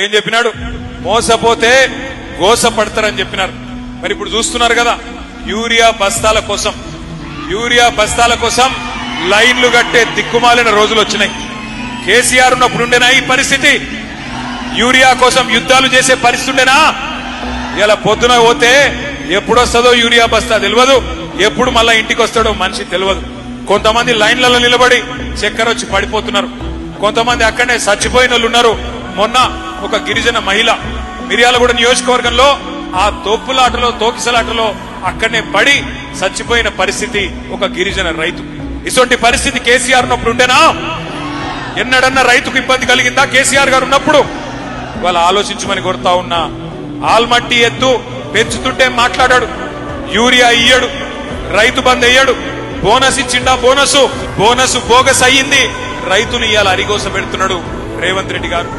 ఏం చెప్పినాడు? మోసపోతే గోసపడతారని చెప్పినారు. మరి ఇప్పుడు చూస్తున్నారు కదా, యూరియా బస్తాల కోసం లైన్లు కట్టే దిక్కుమాలిన రోజులు వచ్చినాయి. కేసీఆర్ ఉన్నప్పుడు ఉండేనా ఈ పరిస్థితి? యూరియా కోసం యుద్ధాలు చేసే పరిస్థితి ఉండేనా? ఇలా పొద్దున పోతే ఎప్పుడొస్తుందో యూరియా బస్తా తెలియదు, ఎప్పుడు మళ్ళా ఇంటికి వస్తాడో మనిషి తెలియదు. కొంతమంది లైన్లలో నిలబడి చక్కెర వచ్చి పడిపోతున్నారు, కొంతమంది అక్కడనే చచ్చిపోయిన వాళ్ళు ఉన్నారు. మొన్న ఒక గిరిజన మహిళ మిర్యాలగూడ నియోజకవర్గంలో ఆ తోకిసలాటలో అక్కడనే పడి చచ్చిపోయిన పరిస్థితి ఒక గిరిజన రైతు. ఇటువంటి పరిస్థితి కేసీఆర్ ఉన్నప్పుడు ఉండేనా? ఎన్నడన్నా రైతుకు ఇబ్బంది కలిగిందా కేసీఆర్ గారు ఉన్నప్పుడు? వాళ్ళు ఆలోచించమని కోరుతా ఉన్నా. ఆల్మట్టి ఎత్తు పెంచుతుంటే మాట్లాడాడు, యూరియా ఇయ్యడు, రైతు బంద్ అయ్యాడు, బోనస్ ఇచ్చిండా? బోనస్ బోగస్ అయ్యింది. రైతులు ఇవాళ అరిగోస పెడుతున్నాడు రేవంత్ రెడ్డి గారు.